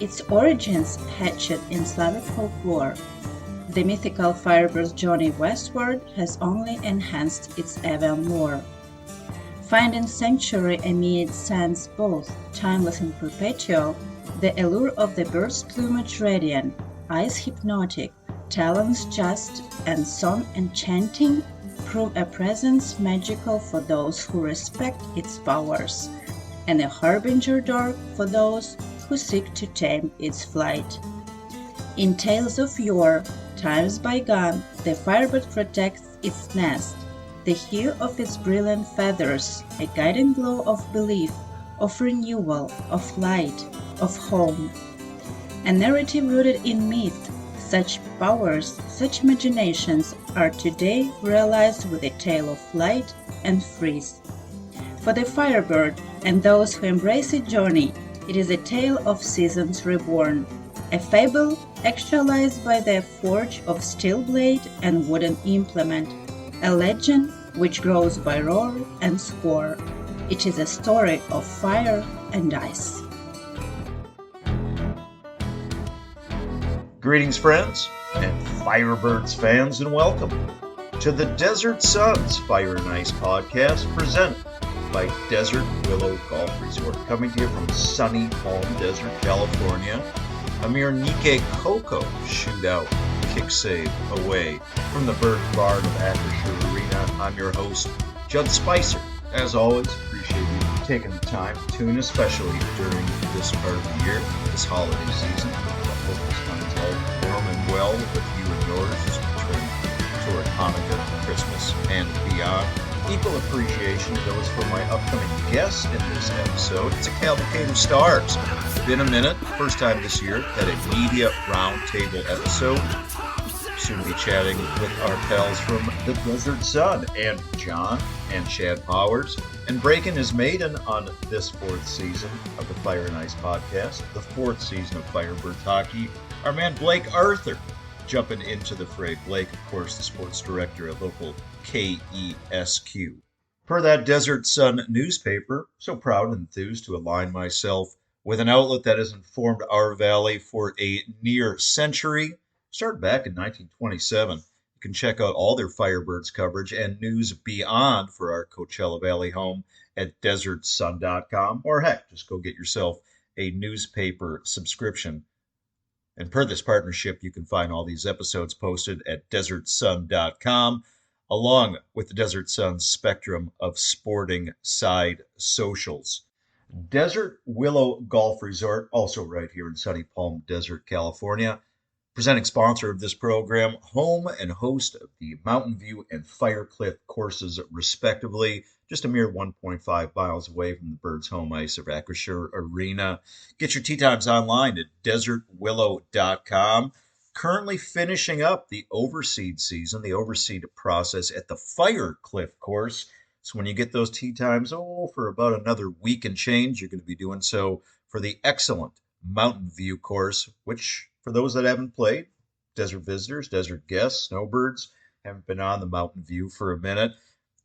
its origins hatched in Slavic folklore, the mythical firebird's journey westward has only enhanced its avant lore. Finding sanctuary amid sands both timeless and perpetual, the allure of the bird's plumage radiant, eyes hypnotic, talons just, and song enchanting prove a presence magical for those who respect its powers, and a harbinger dark for those who seek to tame its flight. In tales of yore, times bygone, the firebird protects its nest, the hue of its brilliant feathers, a guiding glow of belief, of renewal, of light, of home. A narrative rooted in myth, such powers, such imaginations are today realized with a tale of light and freeze. For the firebird and those who embrace its journey, it is a tale of seasons reborn, a fable actualized by the forge of steel blade and wooden implement, a legend which grows by roar and score. It is a story of fire and ice. Greetings, friends, and Firebirds fans, and welcome to the Desert Suns Fire and Ice podcast presented by Desert Willow Golf Resort, coming to you from sunny Palm Desert, California. A mere Nike Coco shootout kick save away from the Bird Barn of Acrisure Arena. I'm your host, Judd Spicer. As always, appreciate you taking the time to tune, especially during this part of the year, this holiday season. I hope this time's all warm and well with you and yours as we turn toward Hanukkah, Christmas, and beyond. Equal appreciation goes for my upcoming guests in this episode. It's a cavalcade of stars. Been a minute, first time this year, at a media roundtable episode. Soon be chatting with our pals from the Desert Sun, and John and Shad Powers, and breaking his maiden on this fourth season of the Fire and Ice podcast, the fourth season of Firebirds hockey, our man Blake Arthur jumping into the fray. Blake, of course, the sports director at local KESQ. Per that Desert Sun newspaper, so proud and enthused to align myself with an outlet that has informed our valley for a near century. Started back in 1927. You can check out all their Firebirds coverage and news beyond for our Coachella Valley home at desertsun.com, or heck, just go get yourself a newspaper subscription. And per this partnership, you can find all these episodes posted at desertsun.com, along with the Desert Sun's spectrum of sporting side socials. Desert Willow Golf Resort, also right here in sunny Palm Desert, California, presenting sponsor of this program, home and host of the Mountain View and Firecliff courses, respectively, just a mere 1.5 miles away from the Birds' home ice of Acrisure Arena. Get your tee times online at desertwillow.com. Currently finishing up the overseed season, the overseed process at the Firecliff course. So when you get those tee times, for about another week and change, you're going to be doing so for the excellent Mountain View course, which, for those that haven't played, desert visitors, desert guests, snowbirds, haven't been on the Mountain View for a minute,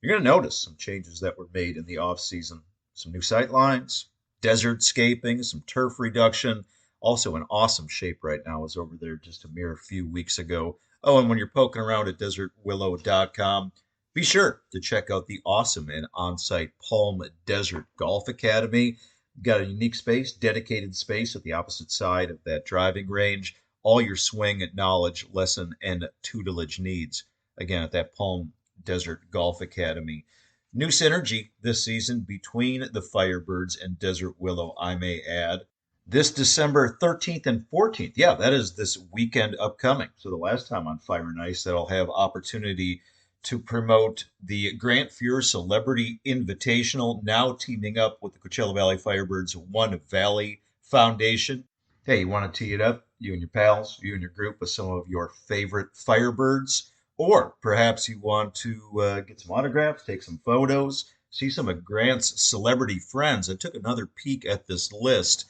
you're going to notice some changes that were made in the off-season. Some new sight lines, desert scaping, some turf reduction. Also in awesome shape right now. I was over there just a mere few weeks ago. Oh, and when you're poking around at desertwillow.com, be sure to check out the awesome and on-site Palm Desert Golf Academy. You've got a unique space, dedicated space at the opposite side of that driving range. All your swing knowledge, lesson, and tutelage needs. Again, at that Palm Desert Golf Academy. New synergy this season between the Firebirds and Desert Willow, I may add. This December 13th and 14th. Yeah, that is this weekend upcoming. So the last time on Fire and Ice that I'll have opportunity to promote the Grant Fuhr Celebrity Invitational, now teaming up with the Coachella Valley Firebirds One Valley Foundation. Hey, you want to tee it up, you and your pals, you and your group, with some of your favorite Firebirds? Or perhaps you want to get some autographs, take some photos, see some of Grant's celebrity friends. I took another peek at this list,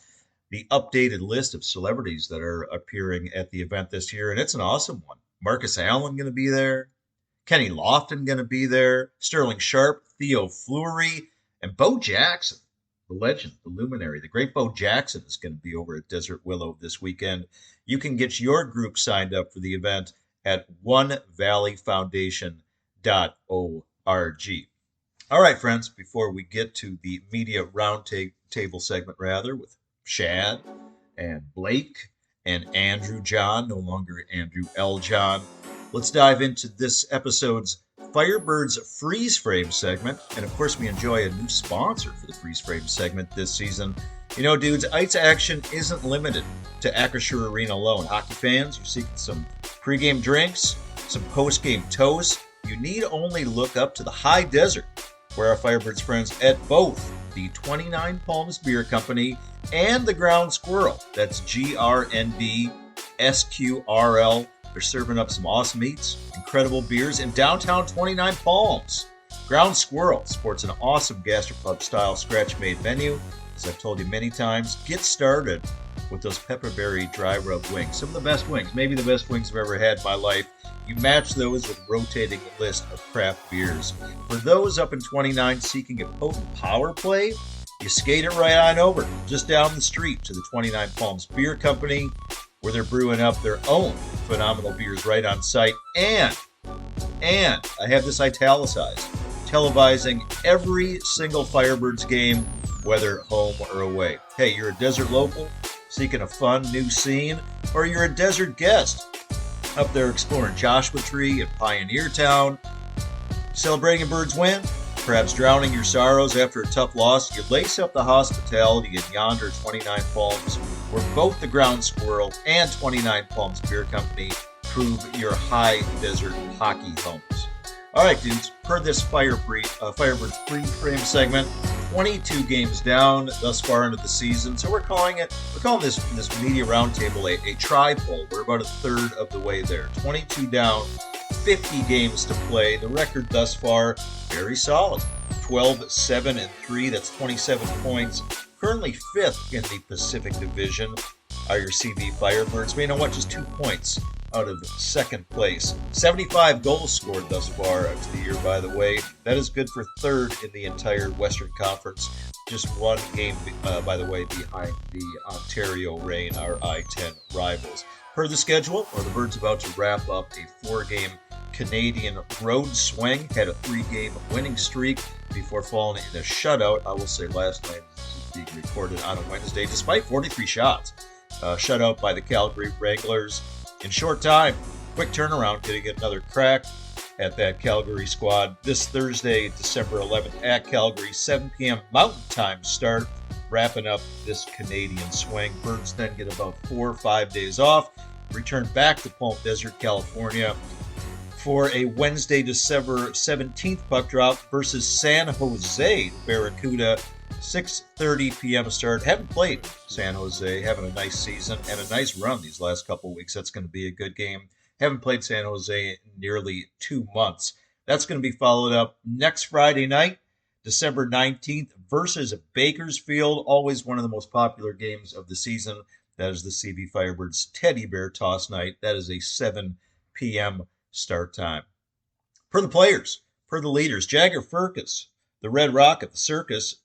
the updated list of celebrities that are appearing at the event this year, and it's an awesome one. Marcus Allen going to be there, Kenny Lofton going to be there, Sterling Sharp, Theo Fleury, and Bo Jackson. the legend, the luminary, the great Bo Jackson is going to be over at Desert Willow this weekend. You can get your group signed up for the event at onevalleyfoundation.org. All right, friends, before we get to the media roundtable segment, with Shad and Blake and Andrew John, no longer Andrew L. John, let's dive into this episode's Firebirds Freeze Frame segment. And of course, we enjoy a new sponsor for the Freeze Frame segment this season. You know, dudes, ice action isn't limited to Acrisure Arena alone. Hockey fans, you're seeking some pregame drinks, some postgame toast. You need only look up to the high desert, where our Firebirds friends at both the 29 Palms Beer Company and the Ground Squirrel, that's GRNDSQRL, they're serving up some awesome eats, incredible beers in downtown 29 Palms. Ground Squirrel sports an awesome gastropub-style scratch-made menu. As I've told you many times, get started with those pepperberry dry rub wings. Some of the best wings, maybe the best wings I've ever had in my life. You match those with a rotating list of craft beers. For those up in 29 seeking a potent power play, you skate it right on over, just down the street to the 29 Palms Beer Company, where they're brewing up their own phenomenal beers right on site. And I have this italicized, televising every single Firebirds game, whether home or away. Hey, you're a desert local seeking a fun new scene, or you're a desert guest up there exploring Joshua Tree and Pioneer Town, celebrating a bird's win, perhaps drowning your sorrows after a tough loss, you lace up the hospitality at yonder 29 Palms, where both the Ground Squirrel and 29 Palms Beer Company prove your high desert hockey homes. All right, dudes, per this Firebirds Free Frame segment, 22 games down thus far into the season. So we're calling this media roundtable a tri-poll. We're about a third of the way there. 22 down, 50 games to play. The record thus far, very solid. 12-7-3, that's 27 points. Currently fifth in the Pacific Division are your CV Firebirds. But you know what? Just 2 points out of second place. 75 goals scored thus far to the year, by the way. That is good for third in the entire Western Conference. Just one game, by the way, behind the Ontario Reign, our I-10 rivals. Per the schedule, the Birds about to wrap up a 4-game Canadian road swing, had a 3-game winning streak before falling in a shutout. I will say last night, this is being recorded on a Wednesday, despite 43 shots. Shutout by the Calgary Wranglers. In short time, quick turnaround, getting another crack at that Calgary squad this Thursday, December 11th at Calgary, 7 p.m. Mountain Time start, wrapping up this Canadian swing. Birds then get about 4 or 5 days off, return back to Palm Desert, California for a Wednesday, December 17th puck drop versus San Jose Barracuda. 6:30 p.m. start. Haven't played San Jose, having a nice season and a nice run these last couple weeks. That's going to be a good game. Haven't played San Jose in nearly 2 months. That's going to be followed up next Friday night, December 19th, versus Bakersfield. Always one of the most popular games of the season. That is the CB Firebirds Teddy Bear Toss Night. That is a 7 p.m. start time. Per the players, per the leaders, Jagger Firkus, the Red Rocket, the Circus,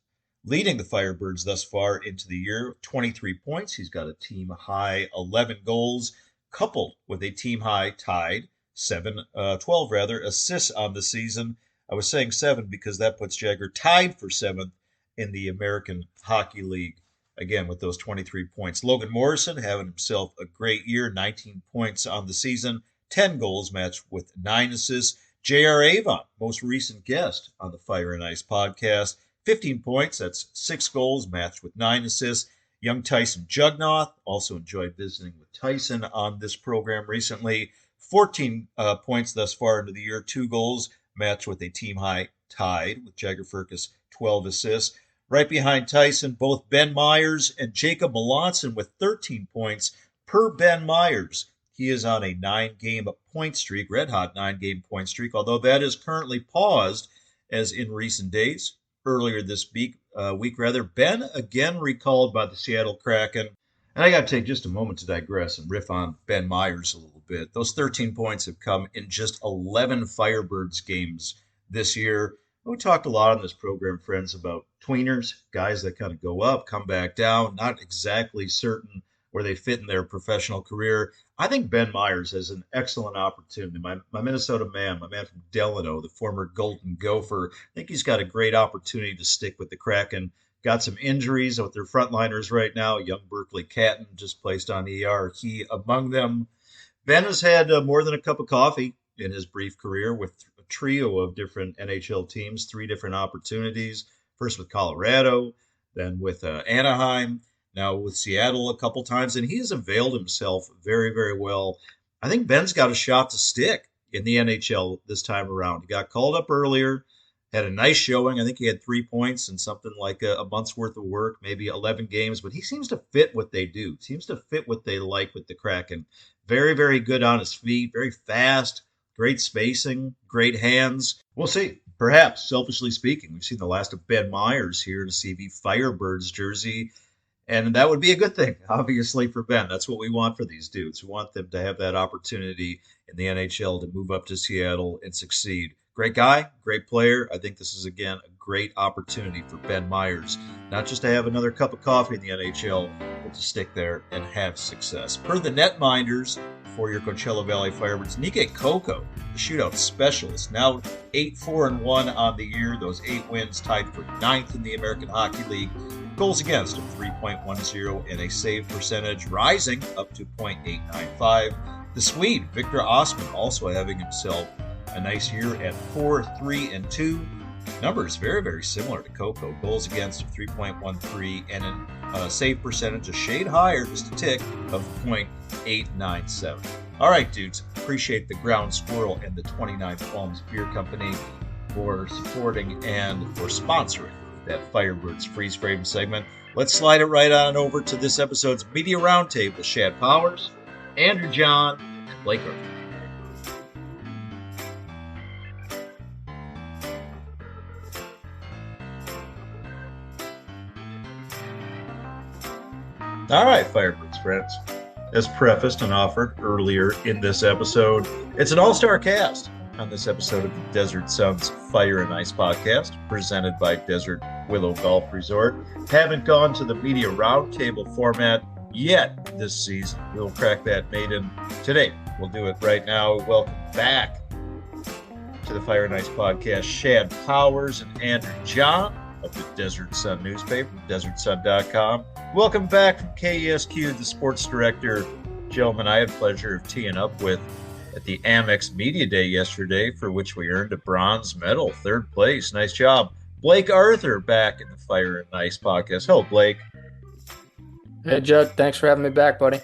leading the Firebirds thus far into the year, 23 points. He's got a team-high 11 goals, coupled with a team-high tied 12 assists on the season. I was saying 7 because that puts Jagger tied for 7th in the American Hockey League, again with those 23 points. Logan Morrison having himself a great year, 19 points on the season, 10 goals matched with 9 assists. J.R. Avon, most recent guest on the Fire and Ice podcast, 15 points, that's 6 goals, matched with 9 assists. Young Tyson Jugnoth, also enjoyed visiting with Tyson on this program recently. 14 points thus far into the year, 2 goals, matched with a team-high tied with Jagger Firkus, 12 assists. Right behind Tyson, both Ben Myers and Jacob Melanson with 13 points per Ben Myers. He is on a 9-game point streak, red-hot 9-game point streak, although that is currently paused as in recent days. Earlier this week, Ben again recalled by the Seattle Kraken. And I got to take just a moment to digress and riff on Ben Myers a little bit. Those 13 points have come in just 11 Firebirds games this year. We talked a lot on this program, friends, about tweeners, guys that kind of go up, come back down, not exactly certain where they fit in their professional career. I think Ben Myers has an excellent opportunity. My Minnesota man, my man from Delano, the former Golden Gopher, I think he's got a great opportunity to stick with the Kraken. Got some injuries with their frontliners right now. Young Berkeley Catton just placed on ER. He among them. Ben has had more than a cup of coffee in his brief career with a trio of different NHL teams, three different opportunities. First with Colorado, then with Anaheim, now with Seattle a couple times, and he has availed himself very, very well. I think Ben's got a shot to stick in the NHL this time around. He got called up earlier, had a nice showing. I think he had 3 points and something like a month's worth of work, maybe 11 games, but he seems to fit what they do, seems to fit what they like with the Kraken. Very, very good on his feet, very fast, great spacing, great hands. We'll see. Perhaps, selfishly speaking, we've seen the last of Ben Myers here in a CV Firebirds jersey, and that would be a good thing, obviously, for Ben. That's what we want for these dudes. We want them to have that opportunity in the NHL to move up to Seattle and succeed. Great guy, great player. I think this is, again, a great opportunity for Ben Myers, not just to have another cup of coffee in the NHL, but to stick there and have success. Per the netminders for your Coachella Valley Firebirds, Nike Coco, the shootout specialist, now 8-4-1 on the year. Those 8 wins tied for 9th in the American Hockey League. Goals against of 3.10 and a save percentage rising up to .895. The Swede, Victor Osman, also having himself a nice year at 4-3-2. Numbers very, very similar to Coco. Goals against of 3.13 and a save percentage a shade higher, just a tick, of .897. All right, dudes. Appreciate the Ground Squirrel and the 29 Palms Beer Company for supporting and for sponsoring that Firebirds Freeze Frame segment. Let's slide it right on over to this episode's Media Roundtable. Shad Powers, Andrew John, and Blake Arthur. All right, Firebirds friends. As prefaced and offered earlier in this episode, it's an all-star cast on this episode of the Desert Suns Fire and Ice podcast, presented by Desert Willow Golf Resort. Haven't gone to the media roundtable format yet this season. We'll crack that maiden today. We'll do it right now. Welcome back to the Fire and Ice podcast, Shad Powers and Andrew John of the Desert Sun newspaper, desertsun.com. Welcome back from KESQ, the sports director. Gentlemen, I had the pleasure of teeing up with at the Amex Media Day yesterday, for which we earned a bronze medal, 3rd place. Nice job. Blake Arthur back in the Fire and Ice podcast. Hello, Blake. Hey, Judd. Thanks for having me back, buddy.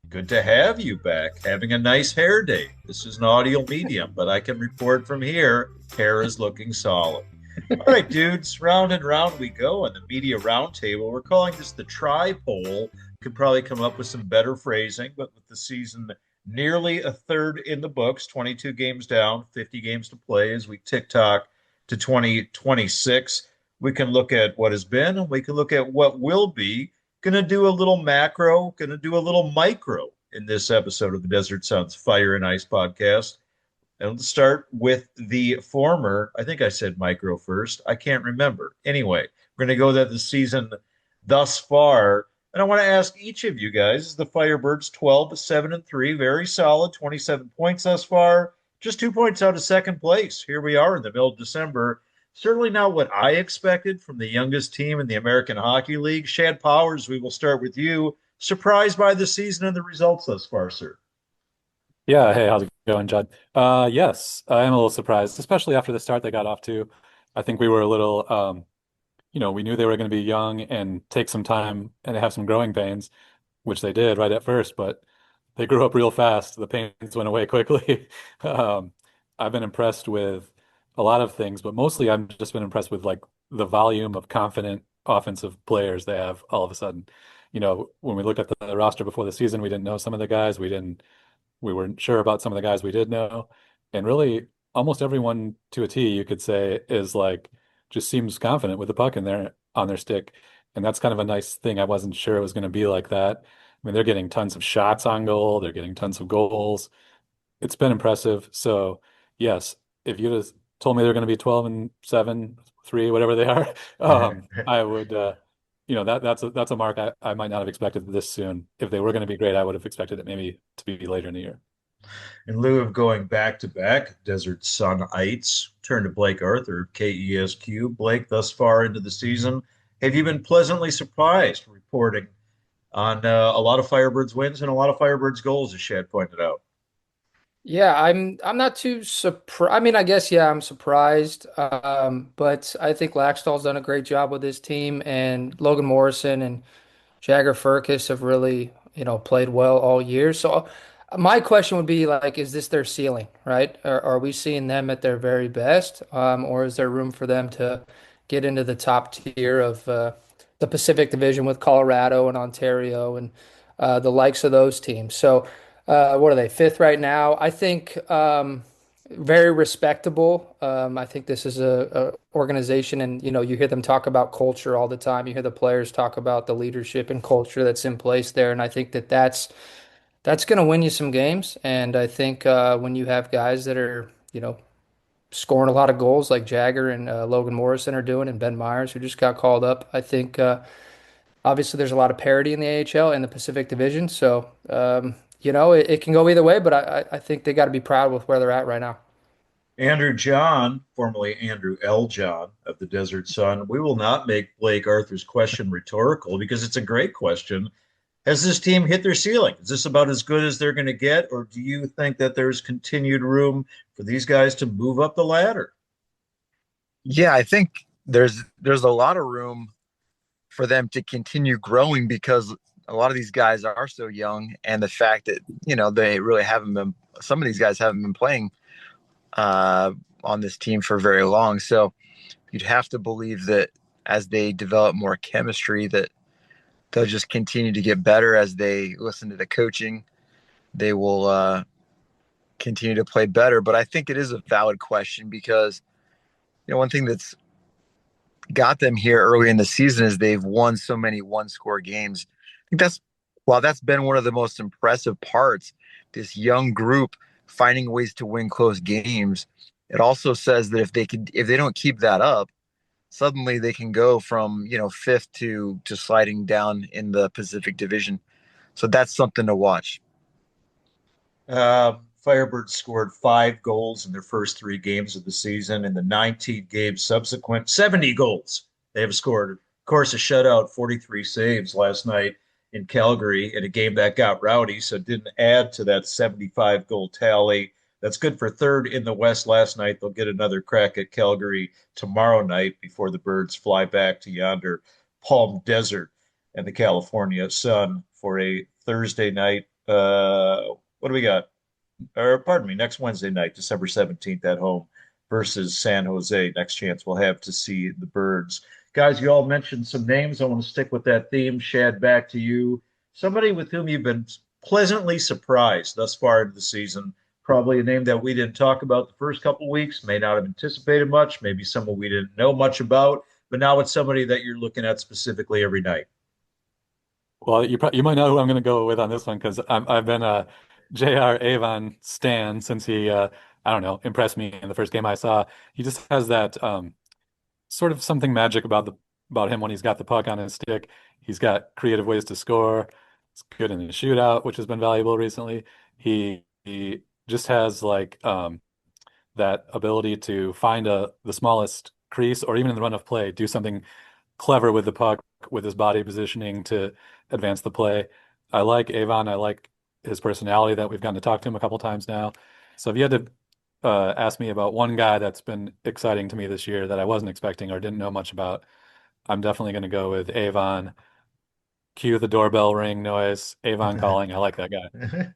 Good to have you back. Having a nice hair day. This is an audio medium, but I can report from here, hair is looking solid. All right, dudes, round and round we go on the media roundtable. We're calling this the tri-poll. Could probably come up with some better phrasing, but with the season nearly a third in the books, 22 games down, 50 games to play as we tick-tock to 2026. We can look at what has been, and we can look at what will be. Going to do a little macro, going to do a little micro in this episode of the Desert Suns Fire and Ice podcast. And let's start with the former. I think I said micro first. I can't remember. Anyway, we're going to go that the season thus far. And I want to ask each of you guys, is the Firebirds 12-7-3, very solid, 27 points thus far, just 2 points out of second place. Here we are in the middle of December. Certainly not what I expected from the youngest team in the American Hockey League. Shad Powers, we will start with you. Surprised by the season and the results thus far, sir? Yeah, hey, how's it going, Judd? Yes, I am a little surprised, especially after the start they got off to. I think we were a little, we knew they were going to be young and take some time and have some growing pains, which they did right at first, but they grew up real fast. The pains went away quickly. I've been impressed with a lot of things, but mostly I've just been impressed with like the volume of confident offensive players they have all of a sudden. When we looked at the roster before the season, we didn't know some of the guys. We weren't sure about some of the guys we did know. And really, almost everyone to a T, you could say, is like, just seems confident with the puck in there on their stick. And that's kind of a nice thing. I wasn't sure it was going to be like that. I mean, they're getting tons of shots on goal. They're getting tons of goals. It's been impressive. So, yes, if you just told me they're going to be 12-7, 3, whatever they are, I would, that's a mark I might not have expected this soon. If they were going to be great, I would have expected it maybe to be later in the year. In lieu of going back to back Desert Sunites, turn to Blake Arthur of KESQ. Blake, thus far into the season, have you been pleasantly surprised reporting on a lot of Firebirds wins and a lot of Firebirds goals, as Shad pointed out? Yeah, I'm not too surprised. I mean, I guess yeah, I'm surprised. But I think Laxdal's done a great job with his team, and Logan Morrison and Jagger Firkus have really, played well all year. So my question would be like, is this their ceiling, right? Are we seeing them at their very best? Or is there room for them to get into the top tier of the Pacific Division with Colorado and Ontario and the likes of those teams? So what are they, fifth right now? I think very respectable. I think this is a organization, and you hear them talk about culture all the time. You hear the players talk about the leadership and culture that's in place there, and I think that's going to win you some games. And I think when you have guys that are scoring a lot of goals like Jagger and Logan Morrison are doing, and Ben Myers who just got called up, I think obviously there's a lot of parity in the AHL and the Pacific Division, so it can go either way. But I think they got to be proud with where they're at right now. Andrew John, formerly Andrew L. John of the Desert Sun. We will not make Blake Arthur's question rhetorical because it's a great question. Has this team hit their ceiling? Is this about as good as they're going to get, or do you think that there's continued room for these guys to move up the ladder? Yeah, I think there's a lot of room for them to continue growing because a lot of these guys are so young, and the fact that they really haven't been. Some of these guys haven't been playing on this team for very long, so you'd have to believe that as they develop more chemistry, that they'll just continue to get better as they listen to the coaching. They will continue to play better. But I think it is a valid question because one thing that's got them here early in the season is they've won so many one-score games. I think that's been one of the most impressive parts. This young group finding ways to win close games. It also says that if they don't keep that up, suddenly they can go from fifth to sliding down in the Pacific Division. So that's something to watch. Firebirds scored 5 goals in their first 3 games of the season. In the 19 games subsequent, 70 goals they have scored. Of course, a shutout, 43 saves last night in Calgary in a game that got rowdy, so it didn't add to that 75-goal tally. That's good for third in the West last night. They'll get another crack at Calgary tomorrow night before the Birds fly back to yonder Palm Desert and the California sun for a Thursday night. What do we got? Or pardon me, next Wednesday night, December 17th at home versus San Jose. Next chance we'll have to see the Birds. Guys, you all mentioned some names. I want to stick with that theme. Shad, back to you. Somebody with whom you've been pleasantly surprised thus far into the season. Probably a name that we didn't talk about the first couple weeks, may not have anticipated much, maybe someone we didn't know much about, but now it's somebody that you're looking at specifically every night. Well, you might know who I'm going to go with on this one because I've been a JR Avon stan since he I don't know, impressed me in the first game I saw. He just has that sort of something magic about him when he's got the puck on his stick. He's got creative ways to score. He's good in the shootout, which has been valuable recently. He just has like that ability to find the smallest crease or even in the run of play, do something clever with the puck with his body positioning to advance the play. I like Avon. I like his personality that we've gotten to talk to him a couple times now. So if you had to ask me about one guy that's been exciting to me this year that I wasn't expecting or didn't know much about, I'm definitely going to go with Avon. Cue the doorbell ring noise. Avon calling. I like that guy.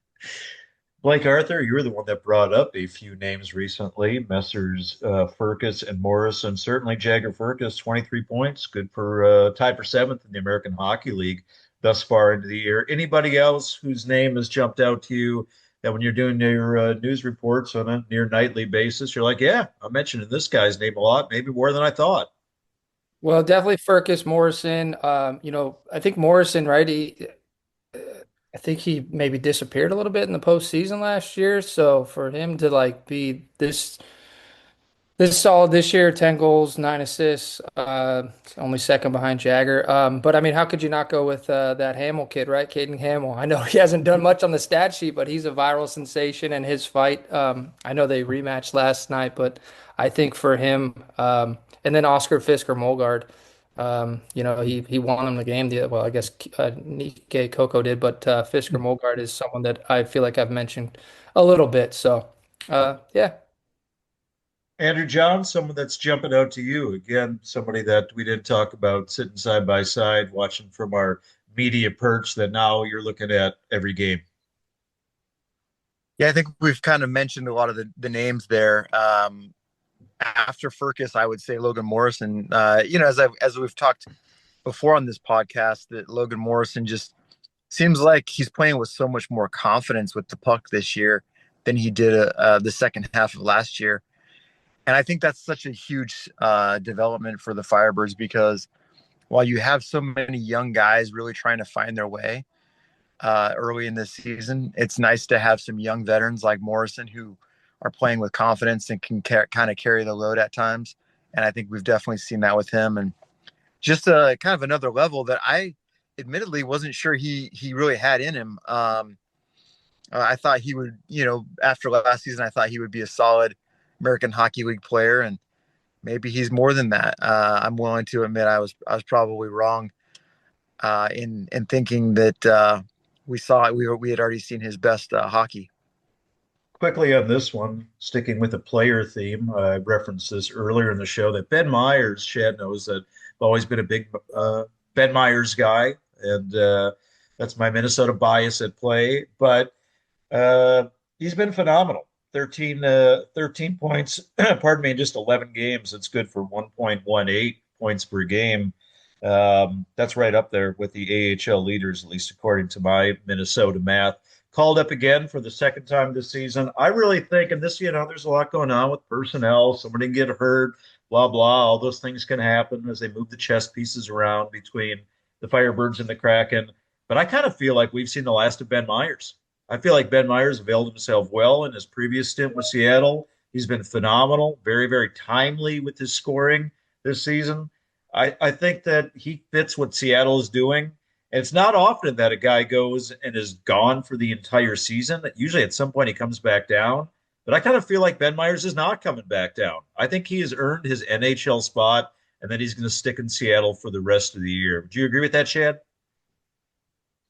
Blake Arthur, you were the one that brought up a few names recently, Messrs. Firkus and Morrison. Certainly Jagger Firkus, 23 points, good for tied for seventh in the American Hockey League thus far into the year. Anybody else whose name has jumped out to you that when you're doing your news reports on a near nightly basis, you're like, yeah, I'm mentioning this guy's name a lot, maybe more than I thought. Well, definitely Firkus Morrison. I think Morrison, right? I think he maybe disappeared a little bit in the postseason last year. So for him to like be This is solid this year, 10 goals, 9 assists, only second behind Jagger. But I mean, how could you not go with that Hamill kid, right? Caden Hamill. I know he hasn't done much on the stat sheet, but he's a viral sensation and his fight. I know they rematched last night, but I think for him, and then Oscar Fisker Molgard, he won him the game. Well, I guess Nike Coco did, but Fisker Molgard is someone that I feel like I've mentioned a little bit. So, yeah. Andrew John, someone that's jumping out to you. Again, somebody that we didn't talk about sitting side by side, watching from our media perch that now you're looking at every game. Yeah, I think we've kind of mentioned a lot of the names there. After Furcus, I would say Logan Morrison. As we've talked before on this podcast, that Logan Morrison just seems like he's playing with so much more confidence with the puck this year than he did the second half of last year. And I think that's such a huge development for the Firebirds, because while you have so many young guys really trying to find their way early in this season, it's nice to have some young veterans like Morrison who are playing with confidence and can kind of carry the load at times. And I think we've definitely seen that with him. And just kind of another level that I admittedly wasn't sure he really had in him. I thought he would, after last season, I thought he would be a solid American Hockey League player, and maybe he's more than that. I'm willing to admit I was probably wrong in thinking that we had already seen his best hockey. Quickly on this one, sticking with the player theme, I referenced this earlier in the show that Ben Myers, Shad knows that I've always been a big Ben Myers guy, and that's my Minnesota bias at play. But he's been phenomenal. 13 points, pardon me, in just 11 games. It's good for 1.18 points per game. That's right up there with the AHL leaders, at least according to my Minnesota math. Called up again for the second time this season. I really think, and this, there's a lot going on with personnel. Somebody can get hurt, blah, blah. All those things can happen as they move the chess pieces around between the Firebirds and the Kraken. But I kind of feel like we've seen the last of Ben Myers. I feel like Ben Myers availed himself well in his previous stint with Seattle. He's been phenomenal, very, very timely with his scoring this season. I think that he fits what Seattle is doing. And it's not often that a guy goes and is gone for the entire season. Usually at some point he comes back down. But I kind of feel like Ben Myers is not coming back down. I think he has earned his NHL spot, and then he's going to stick in Seattle for the rest of the year. Do you agree with that, Shad?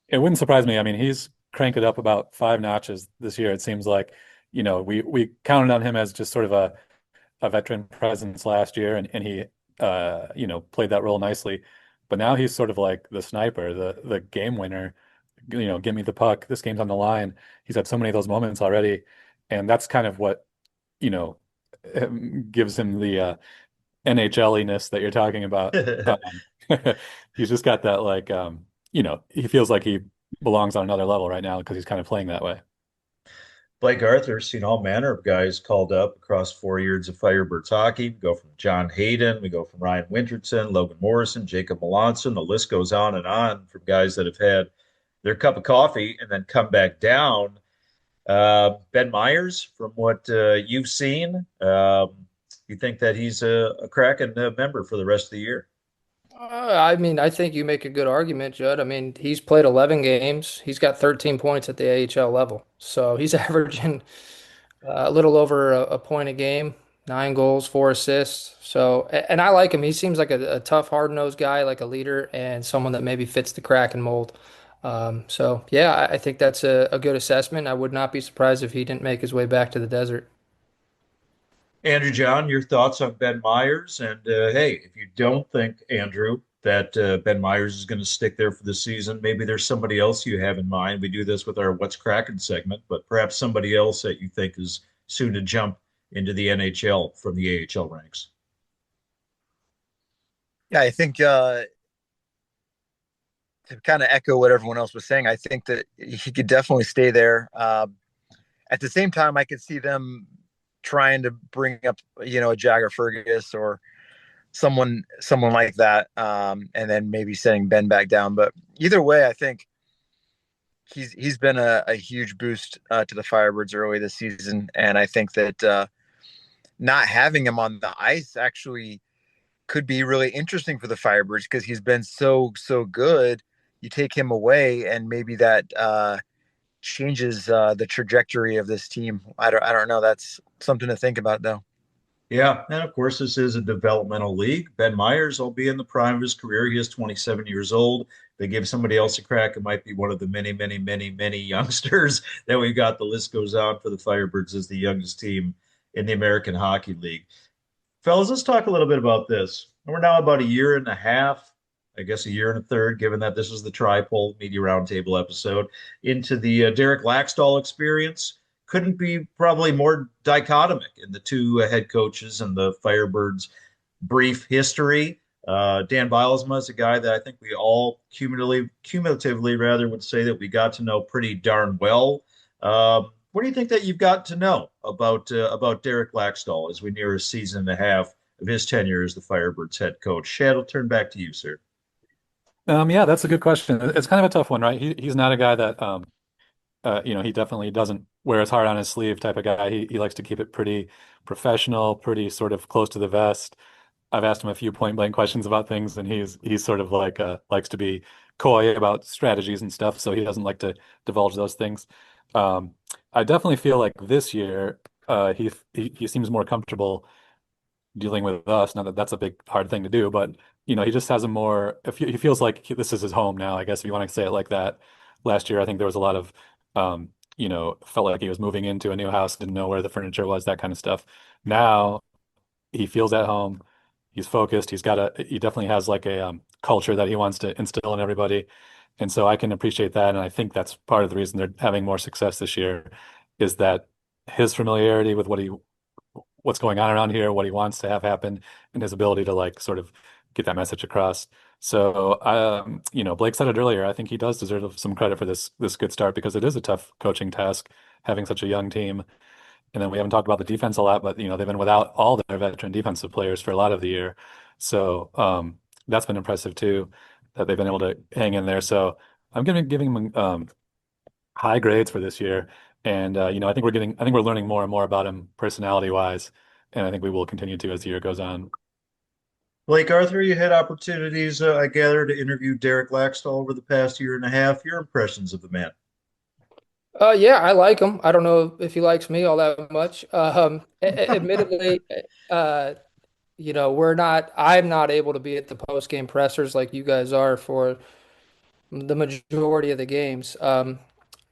It wouldn't surprise me. I mean, he's cranked it up about 5 notches this year. It seems like, we counted on him as just sort of a veteran presence last year, and he played that role nicely. But now he's sort of like the sniper, the game winner. Give me the puck. This game's on the line. He's had so many of those moments already, and that's kind of what gives him the NHL-iness that you're talking about. He's just got that he feels like he belongs on another level right now because he's kind of playing that way. Blake Arthur's seen all manner of guys called up across 4 years of Firebirds hockey. We go from John Hayden, we go from Ryan Winterton, Logan Morrison, Jacob Melanson. The list goes on from guys that have had their cup of coffee and then come back down. Ben Myers, from what you've seen, you think that he's a Kraken member for the rest of the year? I mean, I think you make a good argument, Judd. I mean, he's played 11 games. He's got 13 points at the AHL level. So he's averaging a little over a point a game, 9 goals, 4 assists. So, and I like him. He seems like a tough, hard-nosed guy, like a leader and someone that maybe fits the Kraken mold. So yeah, I think that's a good assessment. I would not be surprised if he didn't make his way back to the desert. Andrew John, your thoughts on Ben Myers? And hey, if you don't think, Andrew, that Ben Myers is going to stick there for the season, maybe there's somebody else you have in mind. We do this with our What's Kraken segment, but perhaps somebody else that you think is soon to jump into the NHL from the AHL ranks. Yeah, I think to kind of echo what everyone else was saying, I think that he could definitely stay there. At the same time, I could see them trying to bring up, a Jagger Fergus or someone like that, and then maybe sending Ben back down. But either way, I think he's been a huge boost to the Firebirds early this season, and I think that not having him on the ice actually could be really interesting for the Firebirds because he's been so good. You take him away, and maybe that changes the trajectory of this team. I don't know. That's something to think about, though. Yeah, and of course, this is a developmental league. Ben Myers will be in the prime of his career. He is 27 years old. They give somebody else a crack. It might be one of the many, many, many, many youngsters that we got. The list goes on for the Firebirds as the youngest team in the American Hockey League. Fellas, let's talk a little bit about this. We're now about a year and a half, I guess a year and a third, given that this is the Tripole Media Roundtable episode, into the Derek Laxdal experience. Couldn't be probably more dichotomic in the two head coaches and the Firebirds' brief history. Dan Bilesma is a guy that I think we all cumulatively rather would say that we got to know pretty darn well. What do you think that you've got to know about Derek Laxdal as we near a season and a half of his tenure as the Firebirds head coach? Shad, I'll turn back to you, sir. Yeah, that's a good question. It's kind of a tough one, right? He's not a guy that he definitely doesn't wear his heart on his sleeve type of guy. He likes to keep it pretty professional, pretty sort of close to the vest. I've asked him a few point blank questions about things, and he's sort of like likes to be coy about strategies and stuff, so he doesn't like to divulge those things. I definitely feel like this year he seems more comfortable dealing with us. Not that that's a big hard thing to do, but he just has a more. If he feels like this is his home now, I guess if you want to say it like that. Last year, I think there was a lot of felt like he was moving into a new house, didn't know where the furniture was, that kind of stuff. Now he feels at home. He's focused. He definitely has like a culture that he wants to instill in everybody. And so I can appreciate that. And I think that's part of the reason they're having more success this year is that his familiarity with what's going on around here, what he wants to have happen, and his ability to like sort of get that message across. So, Blake said it earlier. I think he does deserve some credit for this good start because it is a tough coaching task having such a young team. And then we haven't talked about the defense a lot, but they've been without all their veteran defensive players for a lot of the year. So that's been impressive too, that they've been able to hang in there. So I'm giving them high grades for this year. And I think we're learning more and more about him personality wise. And I think we will continue to as the year goes on. Blake Arthur, you had opportunities, I gather, to interview Derek Laxdal over the past year and a half. Your impressions of the man? Yeah, I like him. I don't know if he likes me all that much. Admittedly, uh, I'm not able to be at the post game pressers like you guys are for the majority of the games.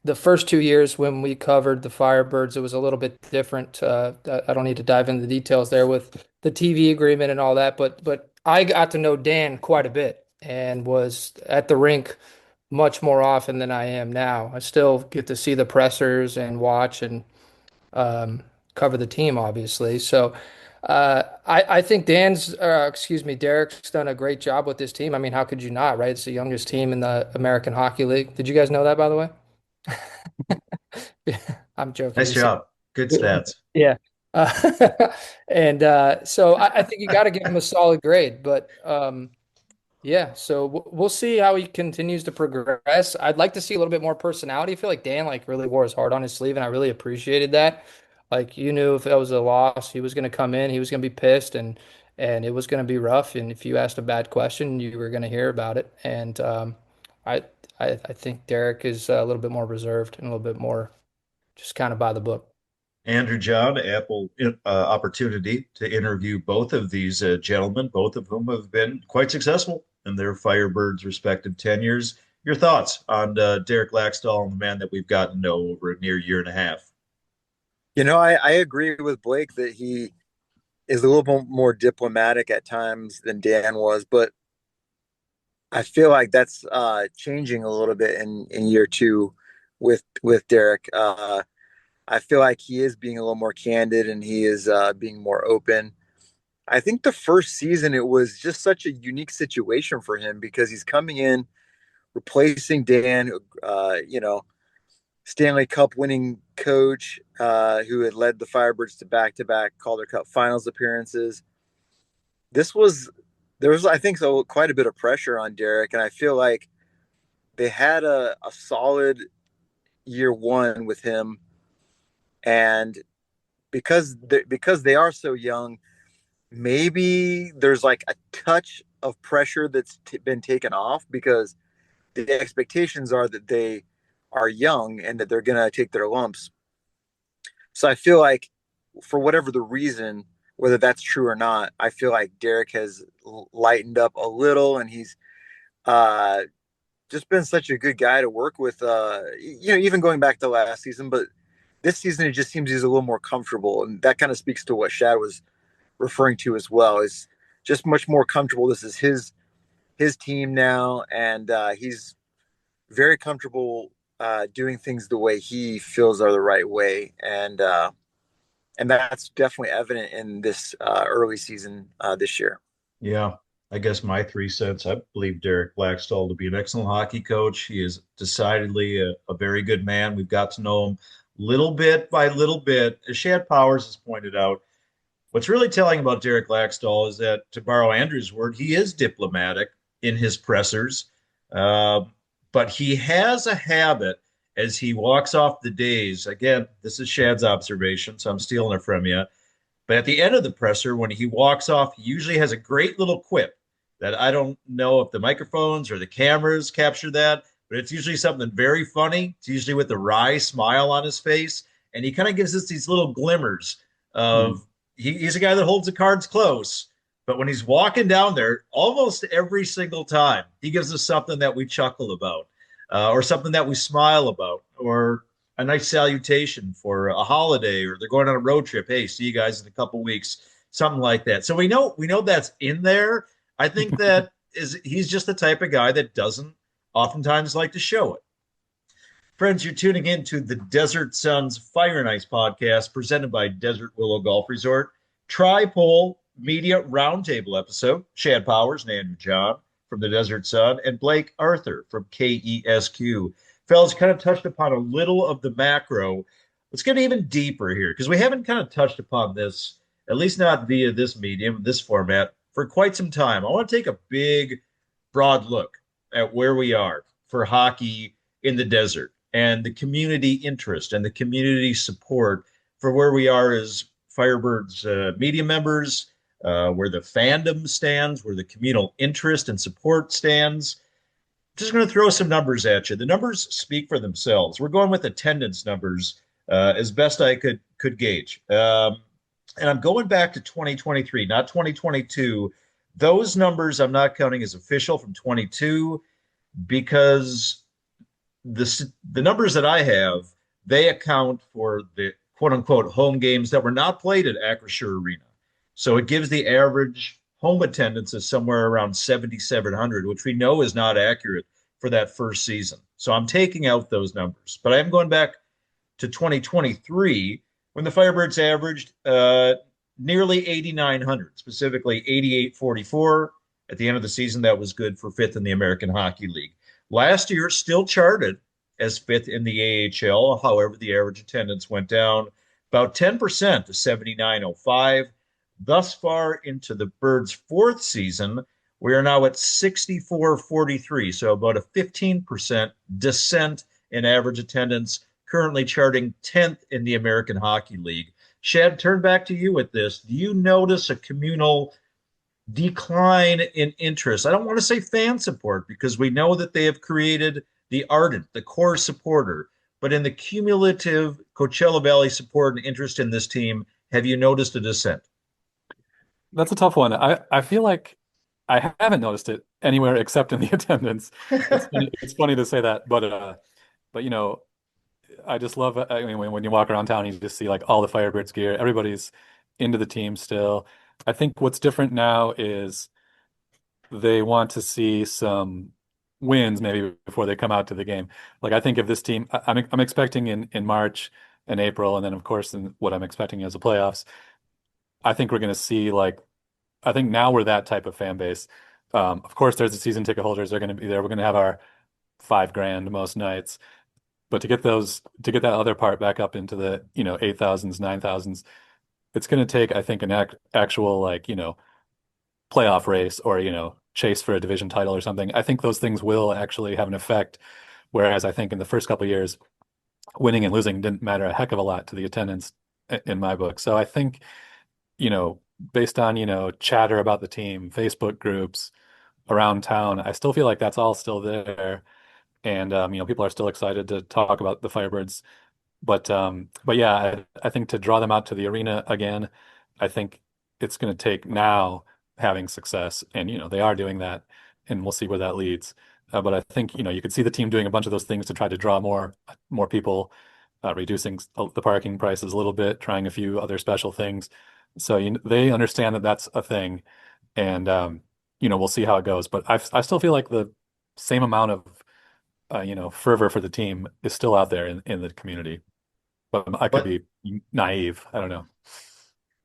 The first 2 years when we covered the Firebirds, it was a little bit different. I don't need to dive into the details there with the TV agreement and all that, but I got to know Dan quite a bit and was at the rink much more often than I am now. I still get to see the pressers and watch and um, cover the team, obviously. So I think Derek's done a great job with this team. I mean, how could you not, right? It's the youngest team in the American Hockey League. Did you guys know that, by the way? I'm joking. Nice You said, job. Good stats. yeah. And so I think you got to give him a solid grade, but yeah, so we'll see how he continues to progress. I'd like to see a little bit more personality. I feel like Dan like really wore his heart on his sleeve, and I really appreciated that. Like you knew if that was a loss, he was going to come in, he was going to be pissed, and it was going to be rough. And if you asked a bad question, you were going to hear about it. And I I think Derek is a little bit more reserved and a little bit more just kind of by the book. Andrew John, ample opportunity to interview both of these gentlemen, both of whom have been quite successful in their Firebirds' respective tenures. Your thoughts on Derek Laxdal and the man that we've gotten to know over a near year and a half? I agree with Blake that he is a little bit more diplomatic at times than Dan was, but I feel like that's changing a little bit in year two with Derek. I feel like he is being a little more candid and he is being more open. I think the first season it was just such a unique situation for him because he's coming in replacing Dan, Stanley Cup winning coach who had led the Firebirds to back-to-back Calder Cup Finals appearances. There was I think so quite a bit of pressure on Derek, and I feel like they had a solid year one with him, and because they are so young, maybe there's like a touch of pressure that's been taken off because the expectations are that they are young and that they're going to take their lumps. So I feel like for whatever the reason, whether that's true or not, I feel like Derek has lightened up a little, and he's uh, just been such a good guy to work with. Even going back to last season, but this season it just seems he's a little more comfortable, and that kind of speaks to what Shad was referring to as well. Is just much more comfortable. This is his team now, and he's very comfortable doing things the way he feels are the right way, and that's definitely evident in this early season this year. Yeah, I guess my 3 cents. I believe Derek Blackstall to be an excellent hockey coach. He is decidedly a very good man. We've got to know him little bit by little bit. As Shad Powers has pointed out, what's really telling about Derek Blackstall is that, to borrow Andrew's word, he is diplomatic in his pressers, uh, but he has a habit as he walks off the days. Again, this is Shad's observation, so I'm stealing it from you. But at the end of the presser, when he walks off, he usually has a great little quip that I don't know if the microphones or the cameras capture that, but it's usually something very funny. It's usually with a wry smile on his face. And he kind of gives us these little glimmers of he's a guy that holds the cards close. But when he's walking down there, almost every single time, he gives us something that we chuckle about, or something that we smile about, or a nice salutation for a holiday, or they're going on a road trip. Hey, see you guys in a couple weeks, something like that. So we know that's in there. I think that he's just the type of guy that doesn't oftentimes like to show it. Friends, you're tuning in to the Desert Suns Fire and Ice podcast presented by Desert Willow Golf Resort. Tri-Pole Media Roundtable episode. Shad Powers and Andrew John from the Desert Sun and Blake Arthur from KESQ. Fellas, kind of touched upon a little of the macro. Let's get even deeper here because we haven't kind of touched upon this, at least not via this medium, this format, for quite some time. I want to take a big, broad look at where we are for hockey in the desert and the community interest and the community support for where we are as Firebirds media members, where the fandom stands, where the communal interest and support stands. Just going to throw some numbers at you. The numbers speak for themselves. We're going with attendance numbers as best I could gauge. And I'm going back to 2023, not 2022. Those numbers I'm not counting as official from 22 because the numbers that I have, they account for the quote unquote home games that were not played at Acrisure Arena. So it gives the average home attendance is somewhere around 7,700, which we know is not accurate for that first season. So I'm taking out those numbers, but I am going back to 2023 when the Firebirds averaged nearly 8,900, specifically 8,844 at the end of the season. That was good for fifth in the American Hockey League. Last year, still charted as fifth in the AHL. However, the average attendance went down about 10% to 7,905. Thus far into the Birds' fourth season, we are now at 6,443, so about a 15% descent in average attendance, currently charting 10th in the American Hockey League. Shad, turn back to you with this. Do you notice a communal decline in interest? I don't want to say fan support because we know that they have created the ardent, the core supporter, but in the cumulative Coachella Valley support and interest in this team, have you noticed a descent? That's a tough one. I feel like I haven't noticed it anywhere except in the attendance. It's funny to say that, but I just love. I mean, when you walk around town, you just see like all the Firebirds gear. Everybody's into the team still. I think what's different now is they want to see some wins maybe before they come out to the game. Like I think if this team, I'm expecting in March and April, and then of course in what I'm expecting as the playoffs. I think we're going to see I think now we're that type of fan base. Of course, there's the season ticket holders. They're going to be there. We're going to have our $5,000 most nights, but to get that other part back up into the 8,000s, 9,000s, it's going to take I think an actual playoff race or chase for a division title or something. I think those things will actually have an effect. Whereas I think in the first couple of years, winning and losing didn't matter a heck of a lot to the attendance in my book. So I think, based on, chatter about the team, Facebook groups around town, I still feel like that's all still there. And people are still excited to talk about the Firebirds. But yeah, I think to draw them out to the arena again, I think it's going to take now having success, and they are doing that, and we'll see where that leads. But I think you could see the team doing a bunch of those things to try to draw more people, reducing the parking prices a little bit, trying a few other special things. So they understand that that's a thing, and we'll see how it goes. But I still feel like the same amount of fervor for the team is still out there in the community. But I could But be naive. I don't know.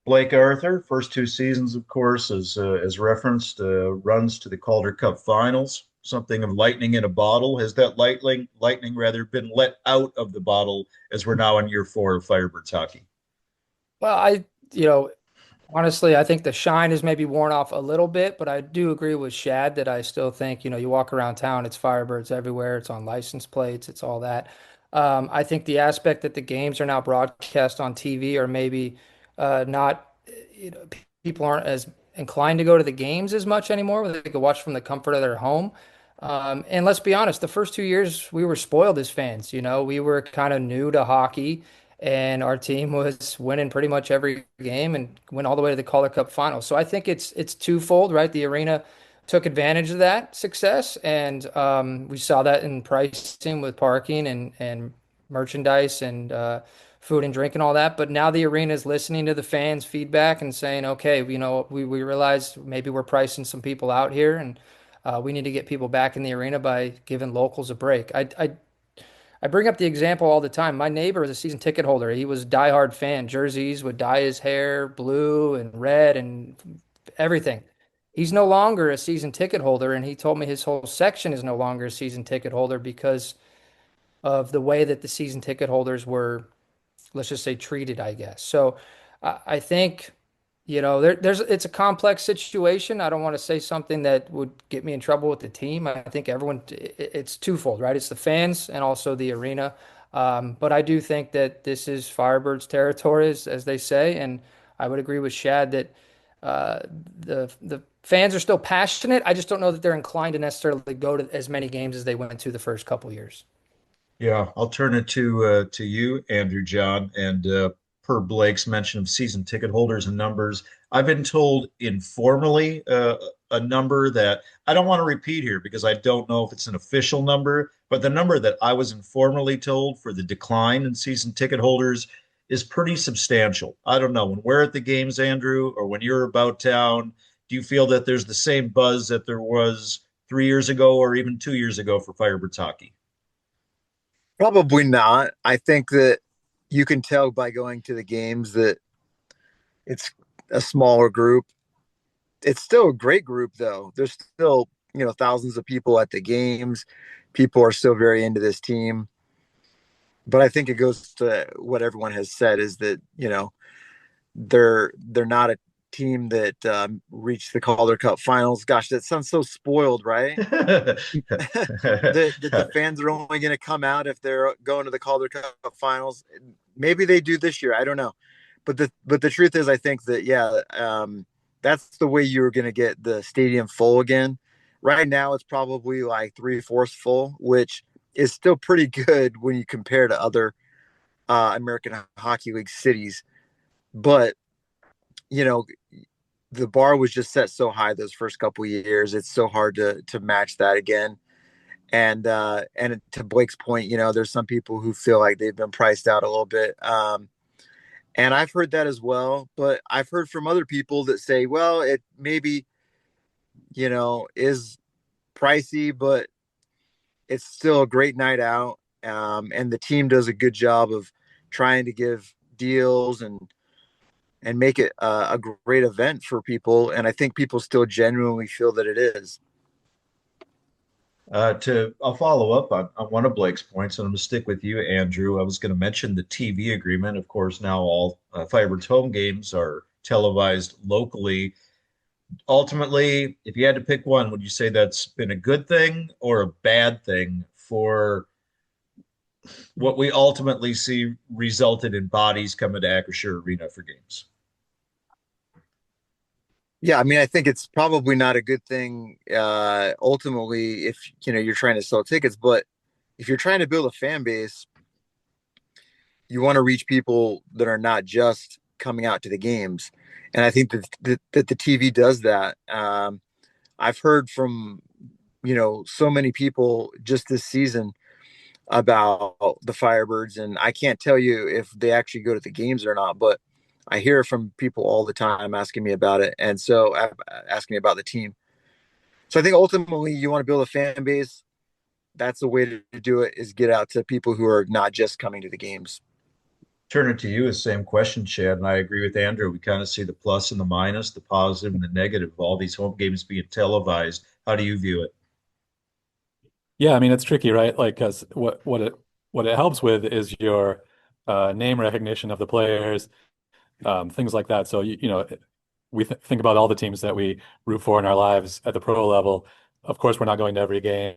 Blake Arthur, first two seasons, of course, as referenced, runs to the Calder Cup Finals. Something of lightning in a bottle. Has that lightning rather been let out of the bottle as we're now in year 4 of Firebirds hockey? Well, you know, honestly, I think the shine is maybe worn off a little bit, but I do agree with Shad that I still think, you walk around town, it's Firebirds everywhere, it's on license plates, it's all that. I think the aspect that the games are now broadcast on TV or maybe not, people aren't as inclined to go to the games as much anymore, where they can watch from the comfort of their home. And let's be honest, the first 2 years we were spoiled as fans. We were kind of new to hockey, and our team was winning pretty much every game and went all the way to the Calder Cup final. So I think it's twofold, right? The arena took advantage of that success, and we saw that in pricing with parking and merchandise and food and drink and all that. But now the arena is listening to the fans' feedback and saying, okay, we realize maybe we're pricing some people out here, and we need to get people back in the arena by giving locals a break. I bring up the example all the time. My neighbor was a season ticket holder. He was a diehard fan. Jerseys would dye his hair blue and red and everything. He's no longer a season ticket holder, and he told me his whole section is no longer a season ticket holder because of the way that the season ticket holders were, let's just say, treated, I guess. So I think, there's it's a complex situation. I don't want to say something that would get me in trouble with the team. I think it's twofold, right? It's the fans and also the arena. But I do think that this is Firebirds territory, as they say, and I would agree with Shad that uh, the fans are still passionate. I just don't know that they're inclined to necessarily go to as many games as they went to the first couple years. Yeah, I'll turn it to you, Andrew John, and per Blake's mention of season ticket holders and numbers, I've been told informally a number that I don't want to repeat here because I don't know if it's an official number, but the number that I was informally told for the decline in season ticket holders is pretty substantial. I don't know when we're at the games, Andrew, or when you're about town, do you feel that there's the same buzz that there was 3 years ago or even 2 years ago for Firebirds hockey? Probably not. I think that you can tell by going to the games that it's a smaller group. It's still a great group, though. There's still, thousands of people at the games. People are still very into this team. But I think it goes to what everyone has said is that, they're not a team that reached the Calder Cup finals. Gosh, that sounds so spoiled, right? The fans are only going to come out if they're going to the Calder Cup finals. Maybe they do this year. I don't know. But the truth is, I think that, yeah, that's the way you're going to get the stadium full again. Right now, it's probably like 3/4 full, which is still pretty good when you compare to other American Hockey League cities. But, you know, the bar was just set so high those first couple of years. It's so hard to match that again. And to Blake's point, there's some people who feel like they've been priced out a little bit. And I've heard that as well, but I've heard from other people that say, well, it maybe, is pricey, but it's still a great night out. And the team does a good job of trying to give deals and make it a great event for people. And I think people still genuinely feel that it is. I'll follow up on one of Blake's points, and I'm going to stick with you, Andrew. I was going to mention the TV agreement. Of course, now all Firebirds home games are televised locally. Ultimately, if you had to pick one, would you say that's been a good thing or a bad thing for what we ultimately see resulted in bodies coming to Acrisure Arena for games. Yeah, I mean, I think it's probably not a good thing ultimately if you're trying to sell tickets, but if you're trying to build a fan base, you want to reach people that are not just coming out to the games. And I think that the TV does that. I've heard from, so many people just this season about the Firebirds, and I can't tell you if they actually go to the games or not, but I hear from people all the time asking me about it. And so asking me about the team. So I think ultimately you want to build a fan base. That's the way to do it, is get out to people who are not just coming to the games. Turn it to you, the same question, Shad, and I agree with Andrew. We kind of see the plus and the minus, the positive and the negative of all these home games being televised. How do you view it? Yeah, I mean it's tricky, right? Like, because what it helps with is your name recognition of the players, things like that. So we th think about all the teams that we root for in our lives at the pro level. Of course, we're not going to every game,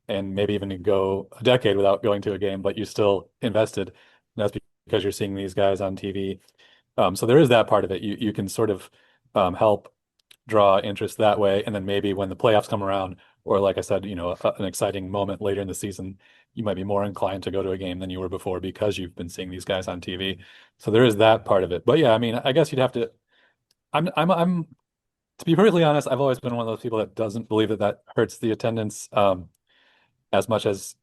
and maybe even go a decade without going to a game, but you're still invested. And that's because you're seeing these guys on TV. So there is that part of it. You can sort of help draw interest that way, and then maybe when the playoffs come around, or like I said, an exciting moment later in the season, you might be more inclined to go to a game than you were before because you've been seeing these guys on TV. So there is that part of it. But yeah, I mean, I guess you'd have to. I'm to be perfectly honest, I've always been one of those people that doesn't believe that that hurts the attendance as much as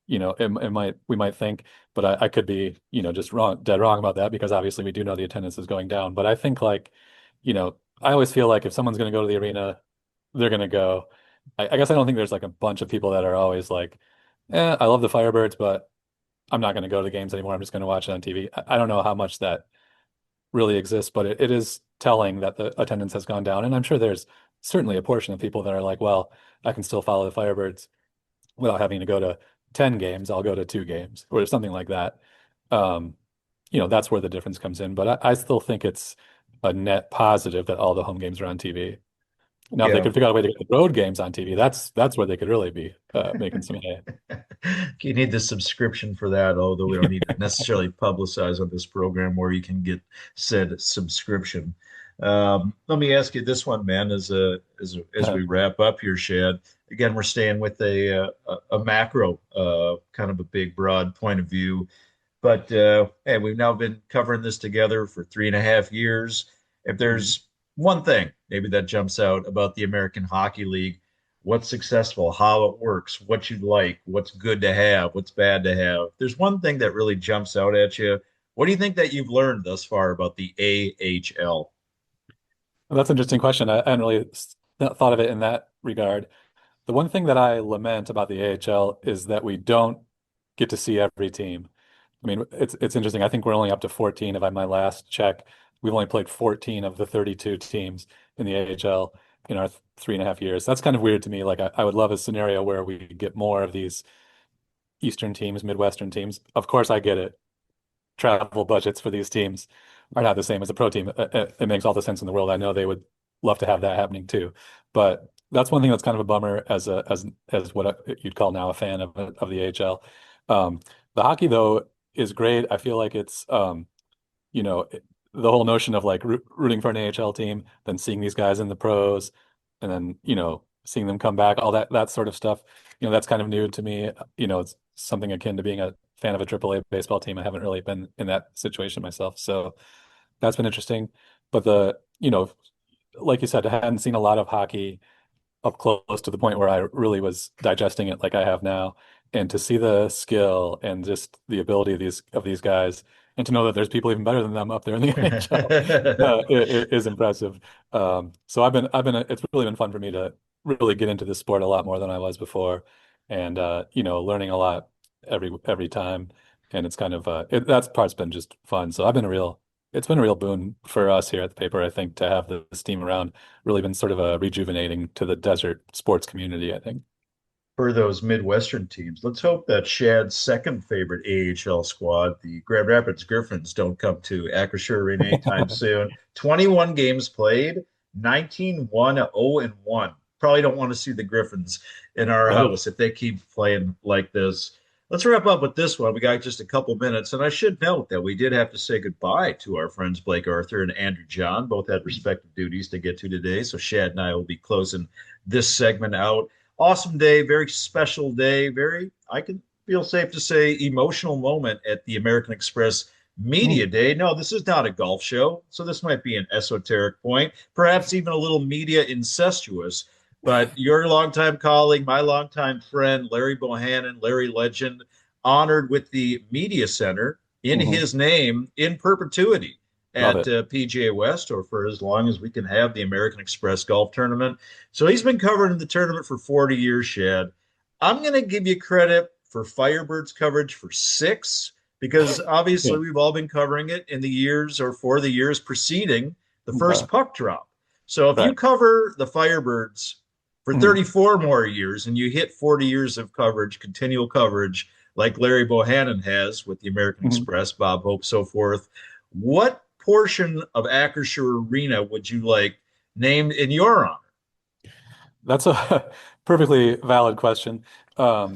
it might we might think. But I could be just dead wrong about that, because obviously we do know the attendance is going down. But I think, like, I always feel like if someone's going to go to the arena, they're going to go. I guess I don't think there's like a bunch of people that are always like, I love the Firebirds, but I'm not going to go to the games anymore. I'm just going to watch it on TV. I don't know how much that really exists, but it is telling that the attendance has gone down. And I'm sure there's certainly a portion of people that are like, well, I can still follow the Firebirds without having to go to 10 games. I'll go to 2 games or something like that. Um, that's where the difference comes in. But I still think it's a net positive that all the home games are on TV. Now, if they Yeah. could figure out a way to get the road games on TV, that's where they could really be making some hay. You need the subscription for that, although we don't need to necessarily publicize on this program where you can get said subscription. Let me ask you this one, man, as we wrap up here, Shad. Again, we're staying with a macro, kind of a big, broad point of view. But hey, we've now been covering this together for 3.5 years. If there's one thing maybe that jumps out about the American Hockey League, what's successful, how it works, what you like, what's good to have, what's bad to have. If there's one thing that really jumps out at you, what do you think that you've learned thus far about the AHL? Well, that's an interesting question. I hadn't really thought of it in that regard. The one thing that I lament about the AHL is that we don't get to see every team. I mean, it's interesting. I think we're only up to 14. If I my last check, we've only played 14 of the 32 teams in the AHL in our 3.5 years. That's kind of weird to me. Like, I would love a scenario where we get more of these Eastern teams, Midwestern teams. Of course, I get it. Travel budgets for these teams are not the same as a pro team. It makes all the sense in the world. I know they would love to have that happening too. But that's one thing that's kind of a bummer as what you'd call now a fan of the AHL. The hockey though is great. I feel like it's you know, it- the whole notion of like rooting for an AHL team, then seeing these guys in the pros, and then seeing them come back, all that sort of stuff. That's kind of new to me. It's something akin to being a fan of a AAA baseball team. I haven't really been in that situation myself, so that's been interesting. But like you said, I hadn't seen a lot of hockey up close to the point where I really was digesting it like I have now. And to see the skill and just the ability of these guys, and to know that there's people even better than them up there in the NHL, it is impressive. So it's really been fun for me to really get into this sport a lot more than I was before, and learning a lot every time. And it's kind of that part's been just fun. So it's been a real boon for us here at the paper, I think, to have this team around. Really been sort of rejuvenating to the desert sports community, I think. For those Midwestern teams. Let's hope that Shad's second favorite AHL squad, the Grand Rapids Griffins, don't come to Acrisure Arena anytime soon. 21 games played, 19-1, 0-1. Probably don't want to see the Griffins in our Right. house if they keep playing like this. Let's wrap up with this one. We got just a couple minutes, and I should note that we did have to say goodbye to our friends Blake Arthur and Andrew John. Both had respective duties to get to today, so Shad and I will be closing this segment out. Awesome day, very special day, very, I can feel safe to say, emotional moment at the American Express Media Day. No, this is not a golf show, so this might be an esoteric point, perhaps even a little media incestuous. But your longtime colleague, my longtime friend, Larry Bohannon, Larry Legend, honored with the Media Center in his name in perpetuity at PGA West, or for as long as we can have the American Express Golf Tournament. So he's been covering the tournament for 40 years, Shad. I'm going to give you credit for Firebirds coverage for 6, because obviously we've all been covering it in the years or for the years preceding the first puck drop. So if you cover the Firebirds for 34 more years and you hit 40 years of coverage, continual coverage, like Larry Bohannon has with the American Express, Bob Hope, so forth, what portion of Acrisure Arena would you like named in your honor? That's a perfectly valid question. I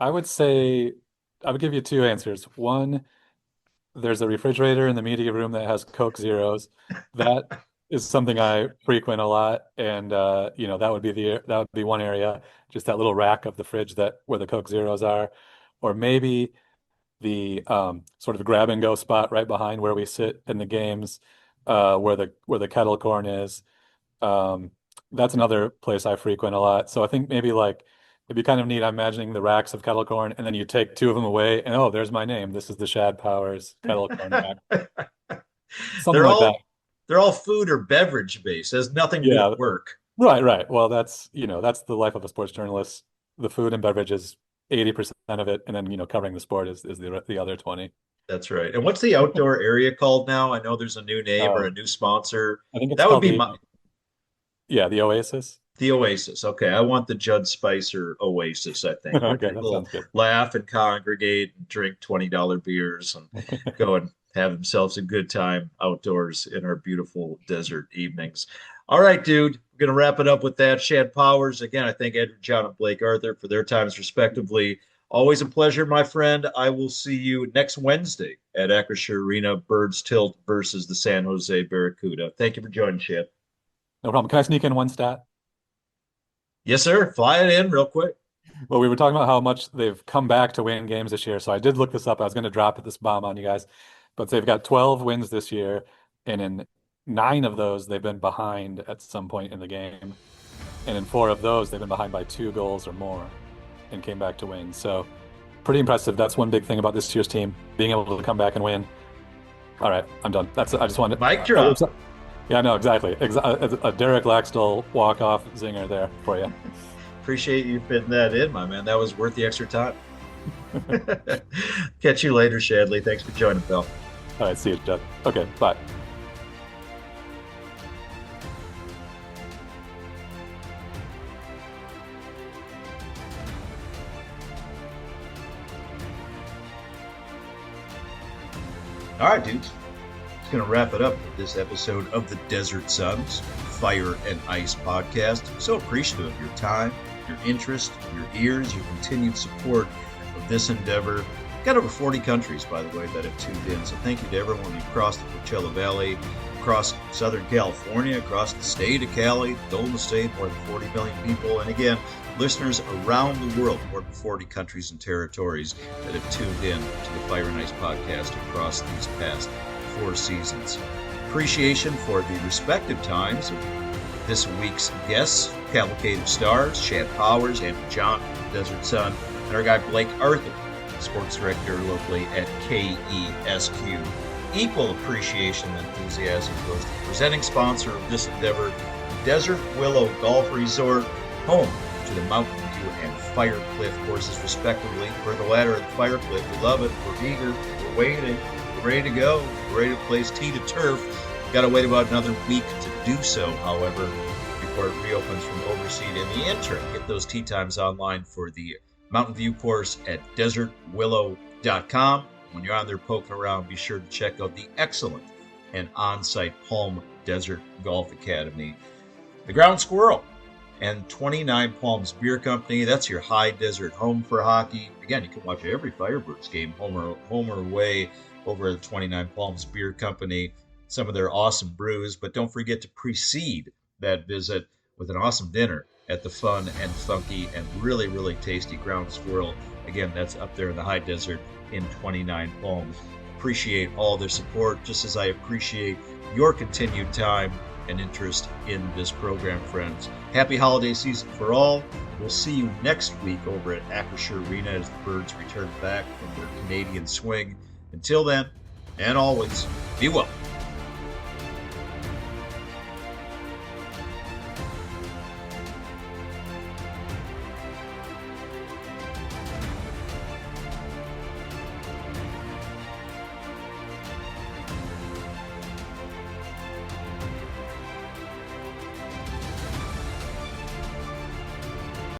would say I would give you 2 answers. One, there's a refrigerator in the media room that has Coke Zeros. That is something I frequent a lot, and that would be one area, just that little rack of the fridge where the Coke Zeros are, or maybe the sort of grab and go spot right behind where we sit in the games, where the kettle corn is. That's another place I frequent a lot. So I think maybe like it'd be kind of neat. I'm imagining the racks of kettle corn, and then you take 2 of them away, and oh, there's my name. This is the Shad Powers kettle corn rack. Something like that. They're all food or beverage based. It has nothing to do with work. Right. Well, that's the life of a sports journalist. The food and beverage is 80% of it, and then covering the sport is the other 20. That's right. And what's the outdoor area called now? I know there's a new name or a new sponsor. I think that would be the Oasis. The Oasis. Okay, I want the Judd Spicer Oasis, I think. Okay, that sounds good. Laugh and congregate and drink $20 beers and go and have themselves a good time outdoors in our beautiful desert evenings. All right, dude, we're going to wrap it up with that. Shad Powers. Again, I thank Andrew John and Blake Arthur for their times respectively. Always a pleasure, my friend. I will see you next Wednesday at Acrisure Arena, Birds Tilt versus the San Jose Barracuda. Thank you for joining, Shad. No problem. Can I sneak in one stat? Yes, sir. Fly it in real quick. Well, we were talking about how much they've come back to win games this year. So I did look this up. I was going to drop this bomb on you guys, but they've got 12 wins this year, and in 9 of those, they've been behind at some point in the game. And in 4 of those, they've been behind by 2 goals or more and came back to win. So pretty impressive. That's one big thing about this year's team, being able to come back and win. All right, I'm done. I just wanted to... Mic drop. Yeah, no, exactly. A Derek Laxdal walk-off zinger there for you. Appreciate you fitting that in, my man. That was worth the extra time. Catch you later, Shadley. Thanks for joining, Bill. All right, see you, Jeff. Okay, bye. All right, dudes. It's going to wrap it up with this episode of the Desert Sons Fire and Ice podcast. I'm so appreciative of your time, your interest, your ears, your continued support of this endeavor. Got over 40 countries, by the way, that have tuned in. So thank you to everyone across the Coachella Valley, across Southern California, across the state of Cali, Golden State, more than 40 million people. And again, listeners around the world, more than 40 countries and territories that have tuned in to the Fire and Ice podcast across these past 4 seasons. Appreciation for the respective times of this week's guests, Cavalcade of Stars, Shad Powers, Andrew John, Desert Sun, and our guy Blake Arthur, sports director locally at KESQ. Equal appreciation and enthusiasm goes to the presenting sponsor of this endeavor, Desert Willow Golf Resort, home to the Mountain View and Fire Cliff courses respectively. We're the latter of the Fire Cliff. We love it. We're eager. We're waiting. We're ready to go. We're ready to place tee to turf. We've got to wait about another week to do so, however, before it reopens from overseed. In the interim, get those tee times online for the Mountain View course at desertwillow.com. When you're on there poking around, be sure to check out the excellent and on-site Palm Desert Golf Academy. The Ground Squirrel And 29 Palms Beer Company, that's your high desert home for hockey. Again, you can watch every Firebirds game, home or away, over at 29 Palms Beer Company. Some of their awesome brews, but don't forget to precede that visit with an awesome dinner at the fun and funky and really, really tasty Ground Squirrel. Again, that's up there in the high desert in 29 Palms. Appreciate all their support, just as I appreciate your continued time and interest in this program, friends. Happy holiday season for all. We'll see you next week over at Acrisure Arena as the Birds return back from their Canadian swing. Until then, and always, be well.